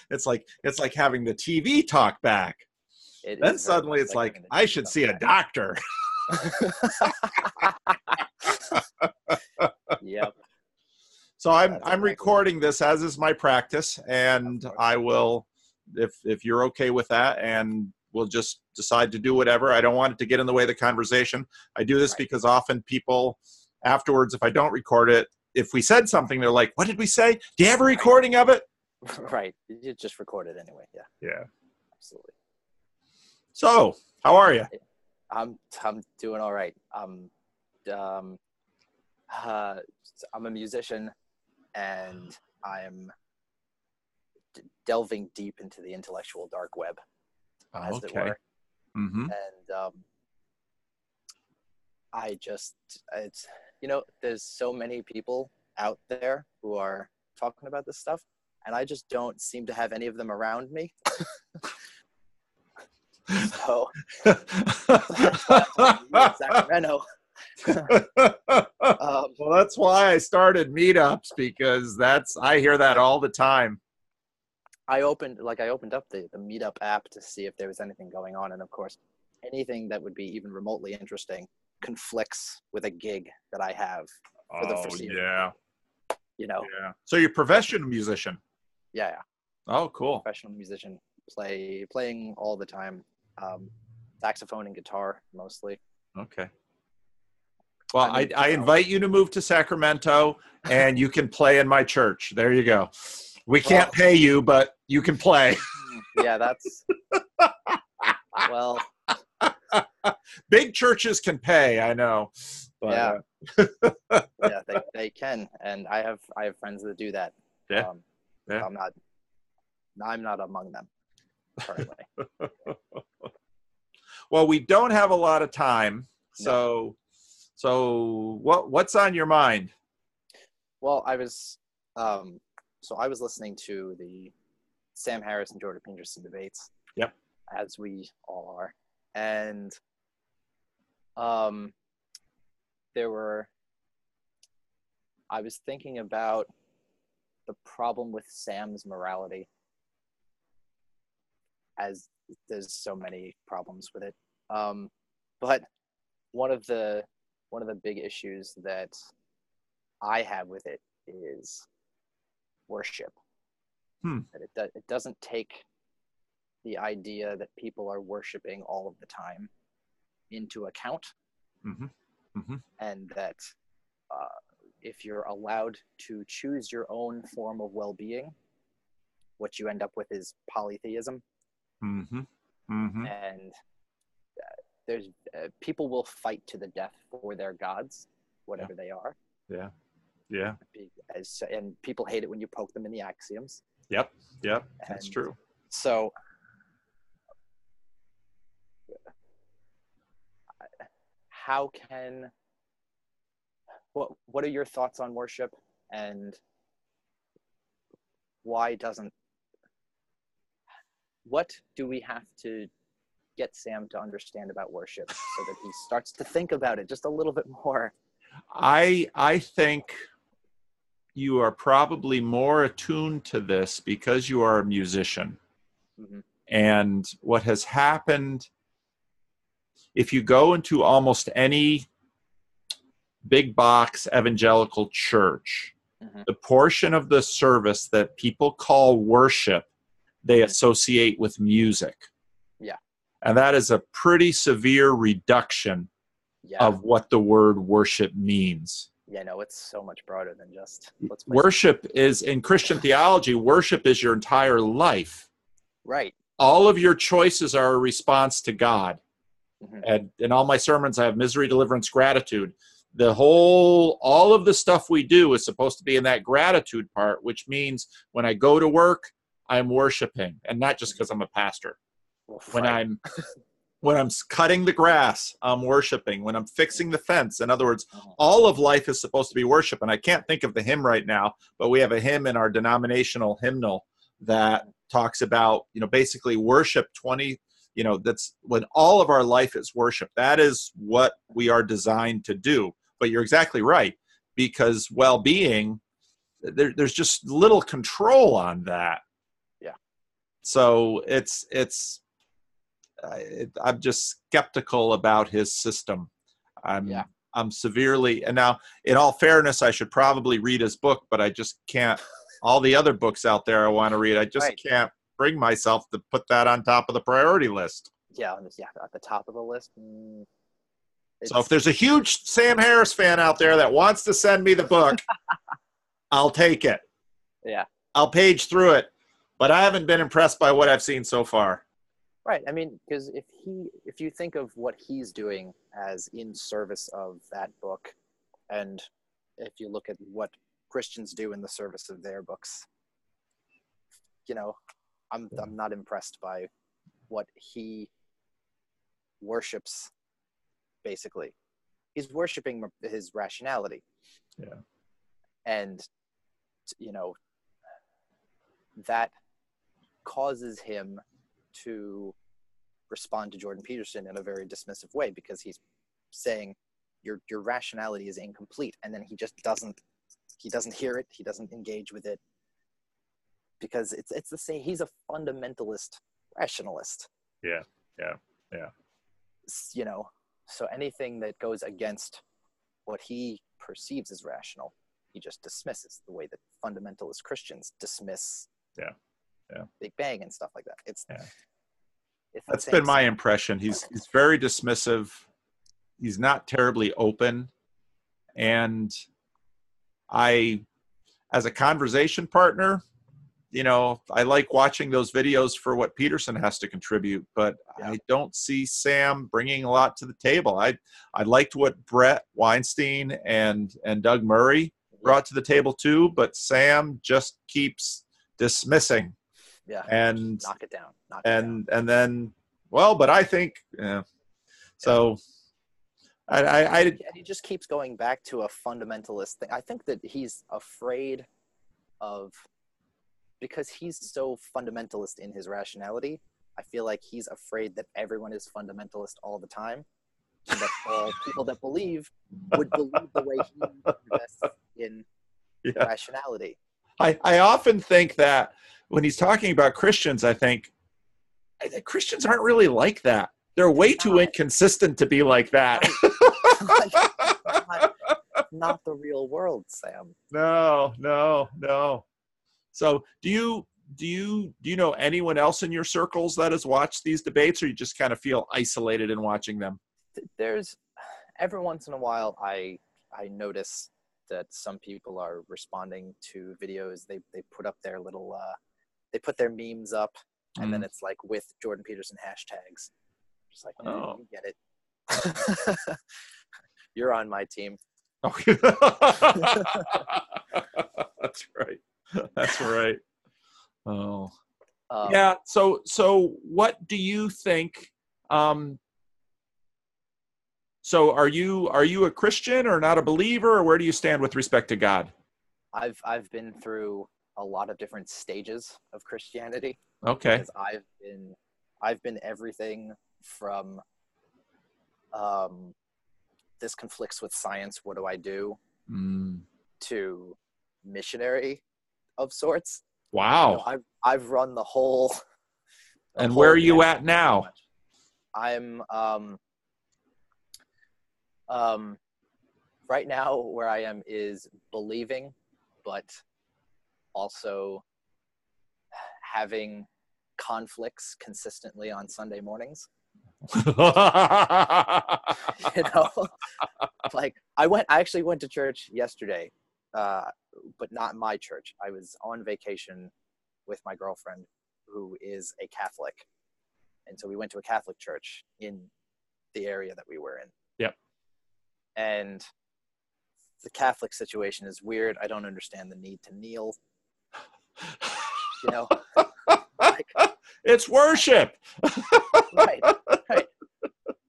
It's like having the TV talk back. Then suddenly it's like I should see a doctor. Yep. So I'm recording this, as is my practice, and I will, if you're okay with that, and we'll just decide to do whatever. I don't want it to get in the way of the conversation. I do this because often people afterwards, if I don't record it, if we said something, they're like, "What did we say? Do you have a recording of it?" Right. You just record it anyway. Yeah. Yeah. Absolutely. So, how are you? I'm doing all right. I'm a musician, and I'm delving deep into the intellectual dark web, as it were. Mm-hmm. And it's there's so many people out there who are talking about this stuff, and I just don't seem to have any of them around me. So that's why I'm in Sacramento. Well, that's why I started meetups, because I hear that all the time. I opened up the meetup app to see if there was anything going on, and of course, anything that would be even remotely interesting conflicts with a gig that I have for the foreseeable. Yeah. Yeah. So you're a professional musician? Yeah. Oh, cool. Professional musician, playing all the time, saxophone and guitar mostly. Okay. Well, I invite you to move to Sacramento, and you can play in my church. There you go. We can't pay you, but you can play. Yeah, that's well. Big churches can pay, I know. But, yeah, they can, and I have friends that do that. Yeah. I'm not among them currently. Well, we don't have a lot of time, so what's on your mind? Well, I was listening to the Sam Harris and Jordan Peterson debates. Yep. As we all are, and I was thinking about the problem with Sam's morality, as there's so many problems with it. But one of the big issues that I have with it is worship. That it doesn't take the idea that people are worshiping all of the time into account. Mm-hmm. Mm-hmm. And that if you're allowed to choose your own form of well-being, what you end up with is polytheism. Mm-hmm. Mm-hmm. And there's people will fight to the death for their gods, whatever they are. Yeah. Yeah. And people hate it when you poke them in the axioms. Yep. That's true. So what are your thoughts on worship, and what do we have to get Sam to understand about worship so that he starts to think about it just a little bit more? I think you are probably more attuned to this because you are a musician. Mm-hmm. And what has happened, if you go into almost any big box evangelical church, mm-hmm. the portion of the service that people call worship, they associate with music. Yeah. And that is a pretty severe reduction of what the word worship means. Yeah, no, it's so much broader than just worship is, in Christian theology, worship is your entire life. Right. All of your choices are a response to God. Mm-hmm. And in all my sermons, I have misery, deliverance, gratitude. All of the stuff we do is supposed to be in that gratitude part, which means when I go to work, I'm worshiping, and not just because I'm a pastor. Right. When I'm cutting the grass, I'm worshiping. When I'm fixing the fence, in other words, all of life is supposed to be worship. And I can't think of the hymn right now, but we have a hymn in our denominational hymnal that talks about, basically worship 20, that's when all of our life is worship. That is what we are designed to do. But you're exactly right, because well-being there's just little control on that. Yeah. So I'm just skeptical about his system. I'm severely, and now in all fairness, I should probably read his book, but I just can't. All the other books out there I want to read, I just can't bring myself to put that on top of the priority list. Yeah, at the top of the list. So if there's a huge Sam Harris fan out there that wants to send me the book, I'll take it. Yeah. I'll page through it, but I haven't been impressed by what I've seen so far. Right. I mean, because if you think of what he's doing as in service of that book, and if you look at what Christians do in the service of their books, you know, I'm not impressed by what he worships. Basically, he's worshiping his rationality. Yeah. And that causes him to respond to Jordan Peterson in a very dismissive way, because he's saying your rationality is incomplete, and then he doesn't hear it, he doesn't engage with it, because it's the same. He's a fundamentalist rationalist. Yeah. So anything that goes against what he perceives as rational, he just dismisses, the way that fundamentalist Christians dismiss Big Bang and stuff like that. That's been my impression. He's very dismissive. He's not terribly open. And as a conversation partner, I like watching those videos for what Peterson has to contribute, but I don't see Sam bringing a lot to the table. I liked what Brett Weinstein and Doug Murray brought to the table too, but Sam just keeps dismissing. Yeah. And knock it down. And then, but I think, so he just keeps going back to a fundamentalist thing. I think that he's afraid of, because he's so fundamentalist in his rationality, I feel like he's afraid that everyone is fundamentalist all the time, and that all people that believe would believe the way he invests in rationality. I often think that when he's talking about Christians, I think Christians aren't really like that. They're way too inconsistent to be like that. Not the real world, Sam. No. So do you know anyone else in your circles that has watched these debates, or you just kind of feel isolated in watching them? There's every once in a while I notice that some people are responding to videos. They put up their little they put their memes up, and then it's like with Jordan Peterson hashtags. Just like, you get it. You're on my team. Oh. That's right. Oh. Yeah. So what do you think? So are you a Christian or not a believer, or where do you stand with respect to God? I've been through a lot of different stages of Christianity. Okay. Because I've been everything from this conflicts with science, what do I do? To missionary of sorts. Wow. I've run the whole. And where are you at now? I'm right now where I am is believing, but also having conflicts consistently on Sunday mornings. Like I actually went to church yesterday, but not my church. I was on vacation with my girlfriend, who is a Catholic, and so we went to a Catholic church in the area that we were in. Yep. And the Catholic situation is weird. I don't understand the need to kneel. Like, it's worship. Right.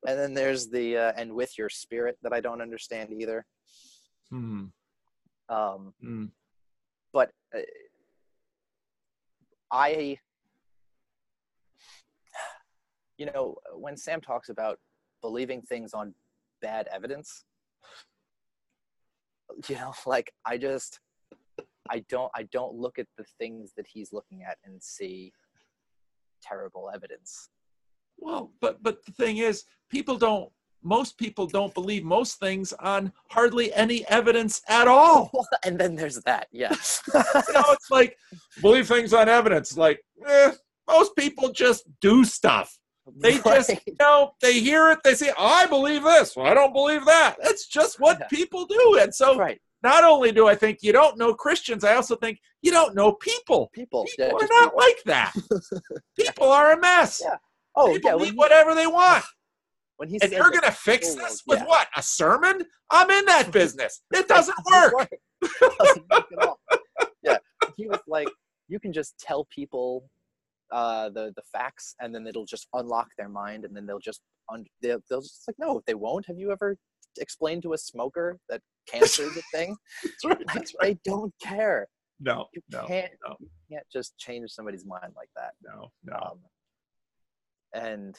And then there's the and with your spirit that I don't understand either. But when Sam talks about believing things on bad evidence, like I don't look at the things that he's looking at and see terrible evidence. Well, but the thing is, most people don't believe most things on hardly any evidence at all. And then there's that, yeah. It's like, believe things on evidence. Like, most people just do stuff. They just, they hear it, they say, I believe this, well, I don't believe that. That's just what people do. And so not only do I think you don't know Christians, I also think you don't know people. People are not like that. People are a mess. Yeah. They believe whatever they want. When he and you're going to fix this with what? A sermon? I'm in that business. It doesn't work. It doesn't work at all. Yeah. He was like, you can just tell people the facts, and then it'll just unlock their mind, and then they'll just like, no, they won't. Have you ever explained to a smoker that cancer is a thing? That's right. Like, they don't care. No, you can't just change somebody's mind like that. No. And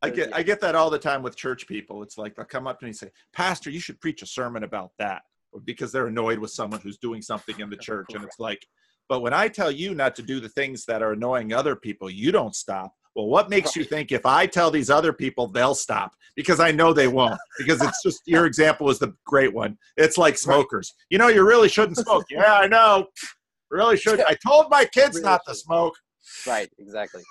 I get that all the time with church people. It's like they'll come up to me and say, Pastor, you should preach a sermon about that, because they're annoyed with someone who's doing something in the church. And it's like, but when I tell you not to do the things that are annoying other people, you don't stop. Well, what makes you think if I tell these other people, they'll stop? Because I know they won't. Because it's just, your example is the great one. It's like smokers. You know, you really shouldn't smoke. Yeah, I know. Really shouldn't. I told my kids not to smoke. Right, exactly.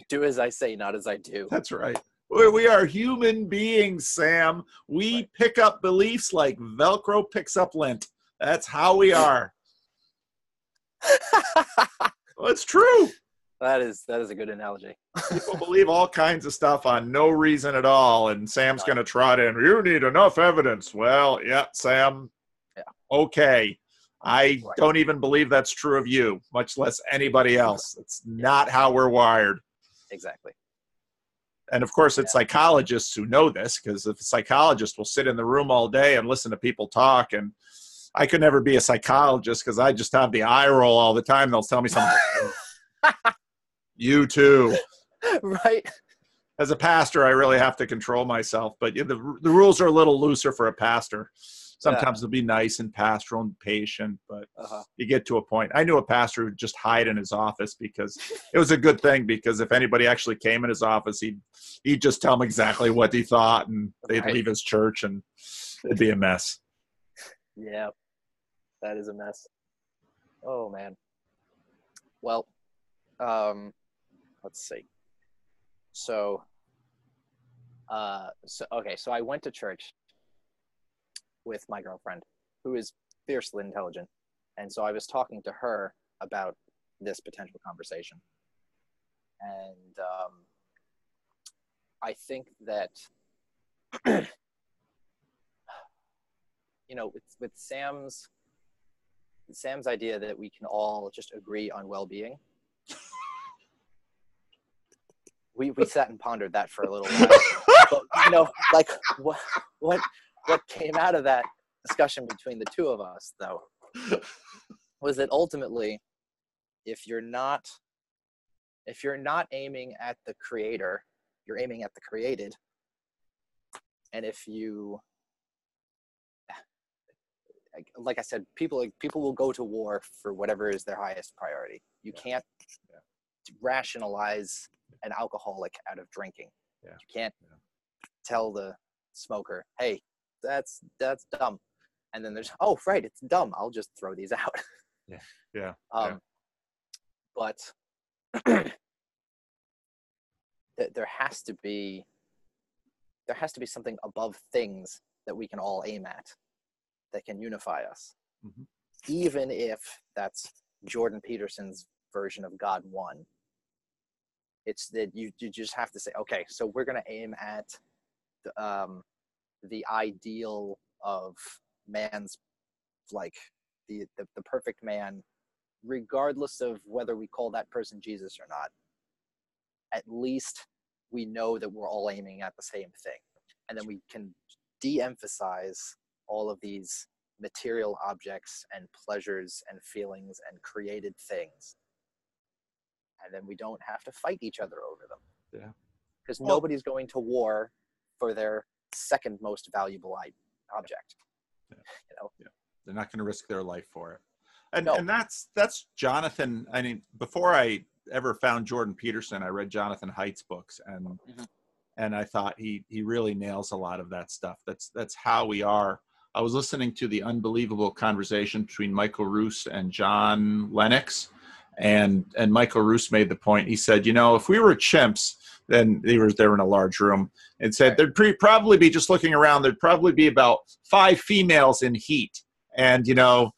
Do as I say, not as I do. That's right. We are human beings, Sam. We pick up beliefs like Velcro picks up lint. That's how we are. Well, it's true. That is a good analogy. People believe all kinds of stuff on no reason at all, and Sam's going to trot in, you need enough evidence. Well, yeah, Sam. Yeah. Okay. I don't even believe that's true of you, much less anybody else. It's not how we're wired. Exactly. And of course, it's psychologists who know this, because if a psychologist will sit in the room all day and listen to people talk, and I could never be a psychologist because I just have the eye roll all the time. They'll tell me something. You too. Right. As a pastor, I really have to control myself, but the rules are a little looser for a pastor. Sometimes they'll be nice and pastoral and patient, but you get to a point. I knew a pastor who would just hide in his office, because it was a good thing, because if anybody actually came in his office, he'd just tell them exactly what he thought, and they'd leave his church, and it'd be a mess. Yeah, that is a mess. Oh, man. Well, let's see. So I went to church with my girlfriend, who is fiercely intelligent. And so I was talking to her about this potential conversation. And I think that, with Sam's idea that we can all just agree on well-being, we sat and pondered that for a little while. But, like what came out of that discussion between the two of us, though, was that ultimately, if you're not aiming at the creator, you're aiming at the created. And if you, like I said, people will go to war for whatever is their highest priority. You can't rationalize an alcoholic out of drinking. You can't tell the smoker, hey, that's dumb. And then there's, oh, right, it's dumb, I'll just throw these out. But there has to be something above things that we can all aim at that can unify us. Mm-hmm. Even if that's Jordan Peterson's version of God 1. It's that you just have to say, okay, so we're going to aim at the ideal of man's, like the perfect man, regardless of whether we call that person Jesus or not. At least we know that we're all aiming at the same thing. And then we can de-emphasize all of these material objects and pleasures and feelings and created things. And then we don't have to fight each other over them. Yeah. Because nobody's going to war for their second most valuable object. They're not going to risk their life for it. And No. and that's Jonathan. I mean, before I ever found Jordan Peterson, I read Jonathan Haidt's books, and I thought he really nails a lot of that stuff. That's how we are. I was listening to the unbelievable conversation between Michael Roos and John Lennox, and Michael Roos made the point. He said, you know, if we were chimps, then they were in a large room, and said there'd probably be, just looking around, there'd probably be about 5 females in heat, and you know,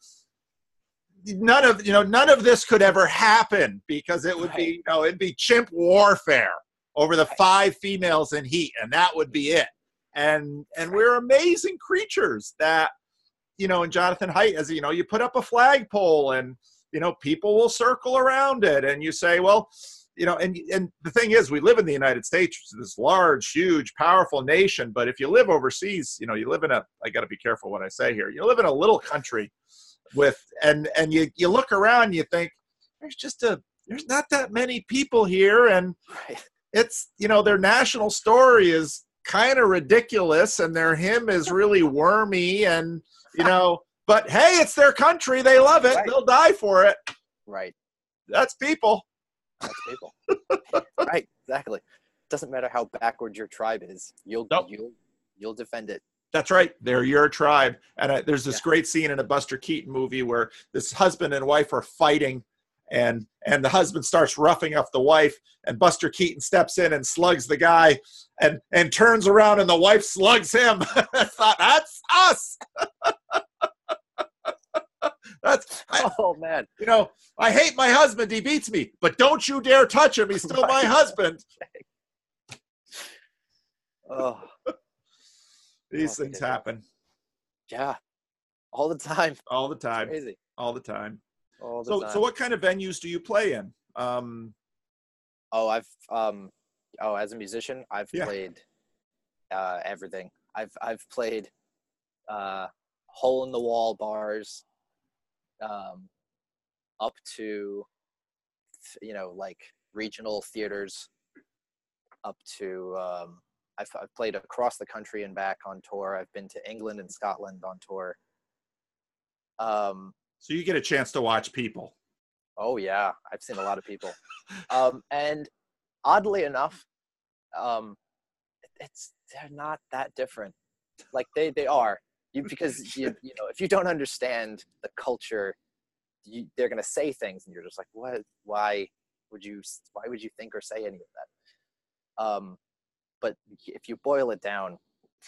none of this could ever happen, because it would be, it'd be chimp warfare over the 5 females in heat, and that would be it. And we're amazing creatures that, and Jonathan Haidt, as you know, you put up a flagpole and, people will circle around it, and you say, well, and the thing is, we live in the United States, which is this large, huge, powerful nation. But if you live overseas, you live in I got to be careful what I say here. You live in a little country and you look around, you think there's not that many people here. And it's, their national story is kind of ridiculous, and their hymn is really wormy, and, but hey, it's their country. They love it. They'll die for it. Right. That's people. That's people. Right. Exactly. Doesn't matter how backward your tribe is. You'll defend it. That's right. They're your tribe. And there's this great scene in a Buster Keaton movie where this husband and wife are fighting, and the husband starts roughing up the wife, and Buster Keaton steps in and slugs the guy, and turns around, and the wife slugs him. I thought, that's us. Oh man. I hate my husband. He beats me, but don't you dare touch him. He's still my husband. Oh. These things happen. Yeah. All the time. All the time. It's crazy. All the time. All the time. So what kind of venues do you play in? As a musician, I've played everything. I've played hole in the wall bars, up to like regional theaters, up to I've played across the country and back on tour. I've been to England and Scotland on tour. So you get a chance to watch people. Oh yeah, I've seen a lot of people. And oddly enough, they're not that different. Like they are. Because if you don't understand the culture, they're gonna say things, and you're just like, what? Why would you think or say any of that? But if you boil it down,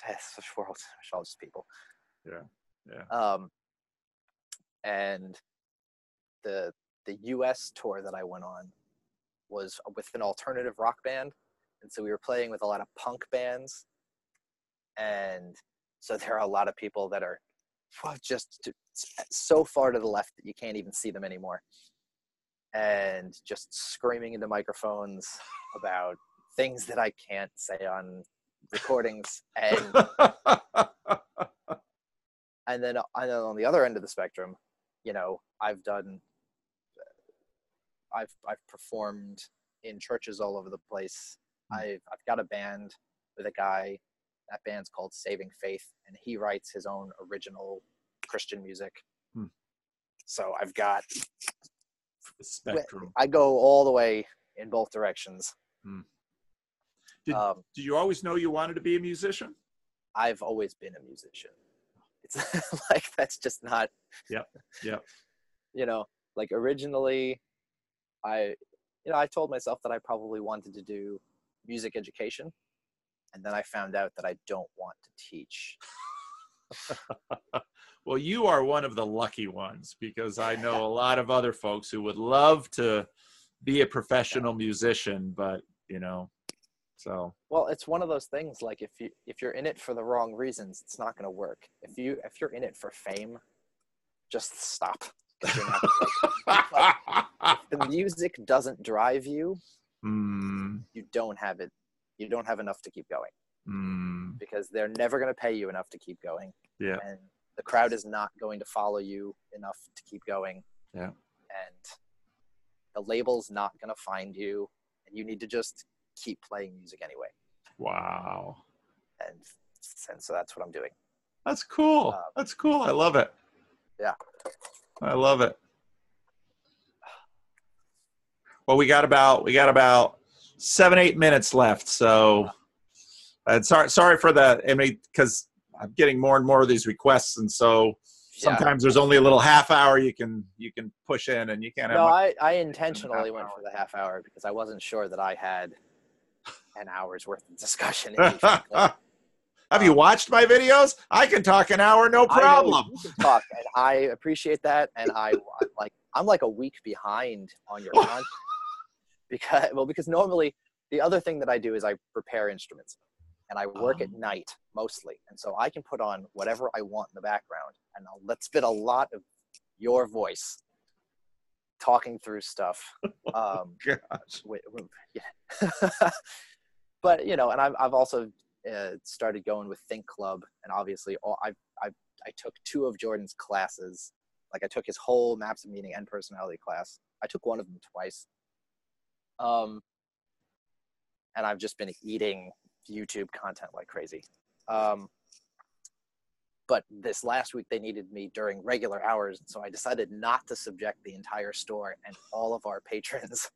the world's all just people. Yeah. And the U.S. tour that I went on was with an alternative rock band, and so we were playing with a lot of punk bands, and so there are a lot of people that are just so far to the left that you can't even see them anymore, and just screaming into microphones about things that I can't say on recordings, and and then on the other end of the spectrum, I've performed in churches all over the place. I've got a band with a guy. That band's called Saving Faith, and he writes his own original Christian music. So I've got the spectrum. I go all the way in both directions. Did you always know you wanted to be a musician? I've always been a musician. It's like, that's just not. Yep. Like originally, I told myself that I probably wanted to do music education. And then I found out that I don't want to teach. Well, you are one of the lucky ones, because I know a lot of other folks who would love to be a professional musician, but so. Well, it's one of those things. Like if you're in it for the wrong reasons, it's not going to work. If you're in it for fame, just stop. If the music doesn't drive you, you don't have it. You don't have enough to keep going, because they're never going to pay you enough to keep going. Yeah. And the crowd is not going to follow you enough to keep going. Yeah. And the label's not going to find you, and you need to just keep playing music anyway. Wow. And so that's what I'm doing. That's cool. That's cool. I love it. Yeah. I love it. Well, we got about 7-8 minutes left. So, sorry for that. I mean, because I'm getting more and more of these requests, and so sometimes there's only a little half hour you can push in, and you can't have. No, much I intentionally went for the half hour because I wasn't sure that I had an hour's worth of discussion. Have you watched my videos? I can talk an hour, no problem. I know you can talk, and I appreciate that. And I'm like a week behind on your content because normally the other thing that I do is I prepare instruments, and I work at night mostly, and so I can put on whatever I want in the background, and let's fit a lot of your voice talking through stuff. Gosh. But and I've also started going with Think Club, and obviously I took 2 of Jordan's classes. Like I took his whole Maps of Meaning and Personality class. I took one of them twice. And I've just been eating YouTube content like crazy. But this last week they needed me during regular hours, so I decided not to subject the entire store and all of our patrons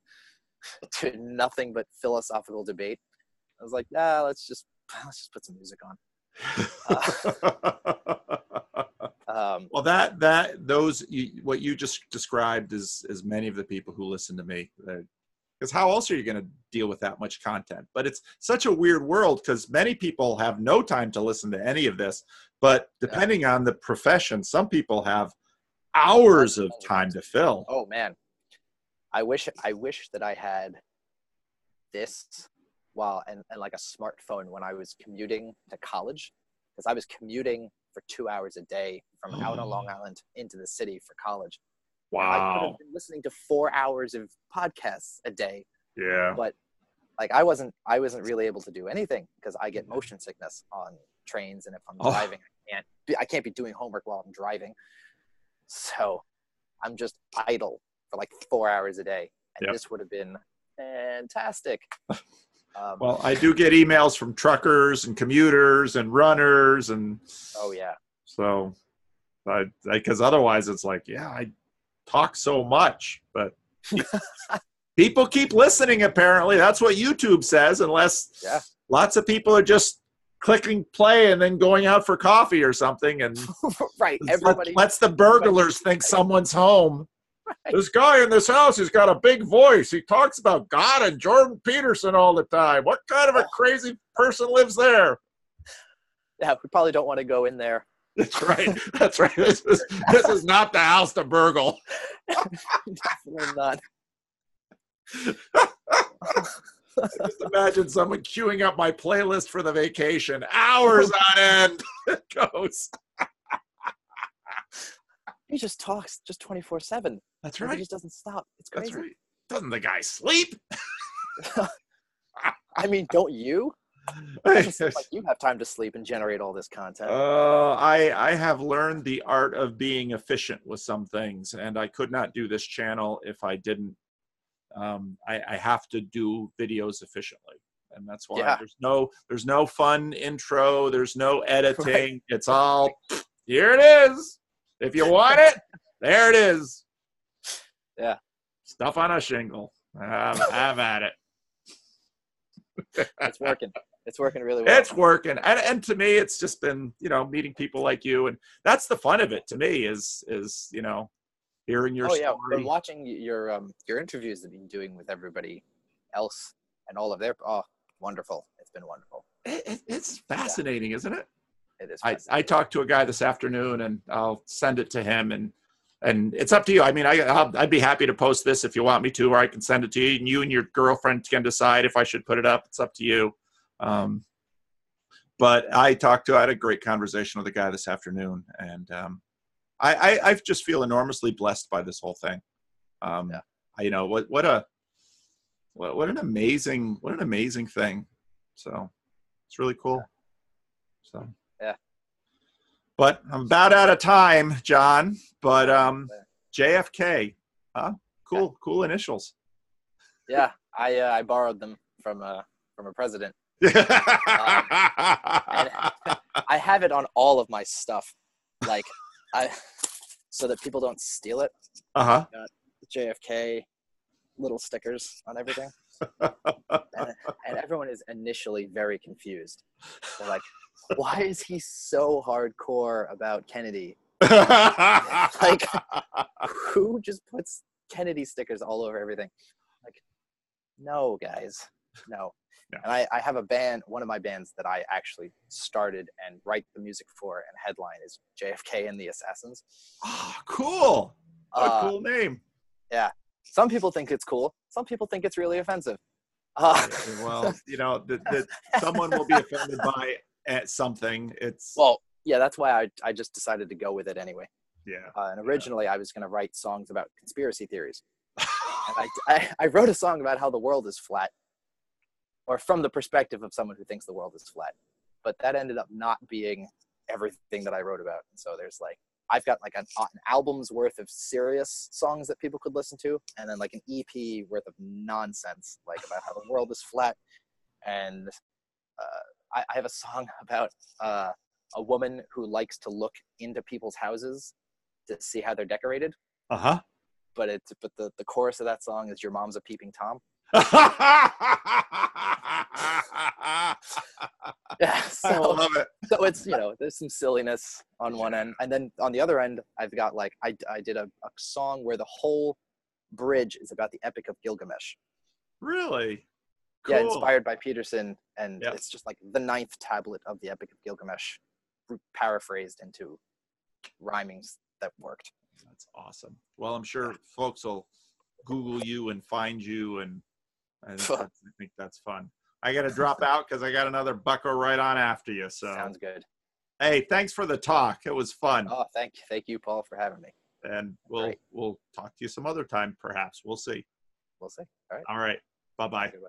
to nothing but philosophical debate. I was like, let's just put some music on. Well, what you just described is many of the people who listen to me. Because how else are you going to deal with that much content? But it's such a weird world because many people have no time to listen to any of this. But depending on the profession, some people have hours of time to fill. Oh man, I wish that I had this and like a smartphone when I was commuting to college, because I was commuting for 2 hours a day from out on Long Island into the city for college. Wow. I could have been listening to 4 hours of podcasts a day. Yeah. But like I wasn't really able to do anything because I get motion sickness on trains, and if I'm driving, I can't be doing homework while I'm driving. So I'm just idle for like 4 hours a day, and this would have been fantastic. Well, I do get emails from truckers and commuters and runners, and so because otherwise it's like, I talk so much, but people keep listening. Apparently, that's what YouTube says. Unless lots of people are just clicking play and then going out for coffee or something, and right, everybody lets the burglars think someone's home. Right. This guy in this house, he's got a big voice. He talks about God and Jordan Peterson all the time. What kind of a crazy person lives there? Yeah, we probably don't want to go in there. That's right. That's right. This is not the house to burgle. Definitely not. Just imagine someone queuing up my playlist for the vacation. Hours on end. It goes. He just talks just 24/7. That's right. He just doesn't stop. It's crazy. That's right. Doesn't the guy sleep? I mean, don't you? It doesn't seem like you have time to sleep and generate all this content. I have learned the art of being efficient with some things, and I could not do this channel if I didn't. I have to do videos efficiently, and that's why there's no fun intro. There's no editing. Right. It's all here. It is. If you want it, there it is. Yeah. Stuff on a shingle. Have at it. It's working. It's working really well. It's working. And to me, it's just been, meeting people like you. And that's the fun of it to me is hearing your story. But watching your interviews that you've been doing with everybody else and all of their, wonderful. It's been wonderful. It's fascinating, isn't it? It is. I talked to a guy this afternoon, and I'll send it to him, and it's up to you. I mean, I'd be happy to post this if you want me to, or I can send it to you, and you and your girlfriend can decide if I should put it up. It's up to you. But I had a great conversation with a guy this afternoon, and I just feel enormously blessed by this whole thing. What an amazing thing. So it's really cool. So. But I'm about out of time, John. But JFK, cool initials. Yeah, I borrowed them from a president. And I have it on all of my stuff. Like, so that people don't steal it. Uh-huh. Got JFK little stickers on everything. and everyone is initially very confused. They're like, why is he so hardcore about Kennedy? Like, who just puts Kennedy stickers all over everything? Like, no, guys, no. Yeah. And I have a band, one of my bands that I actually started and write the music for and headline is JFK and the Assassins. Oh, cool. What a cool name. Yeah. Some people think it's cool. Some people think it's really offensive. Well, you know, someone will be offended by something. Well, yeah, that's why I just decided to go with it anyway. Yeah. And originally I was going to write songs about conspiracy theories. And I wrote a song about how the world is flat, or from the perspective of someone who thinks the world is flat. But that ended up not being everything that I wrote about. And so there's like, I've got like an album's worth of serious songs that people could listen to, and then like an EP worth of nonsense, like about how the world is flat. And I have a song about a woman who likes to look into people's houses to see how they're decorated. Uh-huh. But the chorus of that song is "Your mom's a peeping Tom." Yeah, so, I love it. So it's, you know, there's some silliness on one end, and then on the other end, I've got like I did a song where the whole bridge is about the Epic of Gilgamesh. Really? Cool. Yeah, inspired by Peterson, and Yep. It's just like the 9th tablet of the Epic of Gilgamesh, paraphrased into rhymings that worked. That's awesome. Well, I'm sure folks will Google you and find you, and I think that's fun. I got to drop out because I got another bucko right on after you. So sounds good. Hey, thanks for the talk. It was fun. Oh, thank you, Paul, for having me. And we'll talk to you some other time, perhaps. We'll see. We'll see. All right. All right. Bye-bye. Goodbye.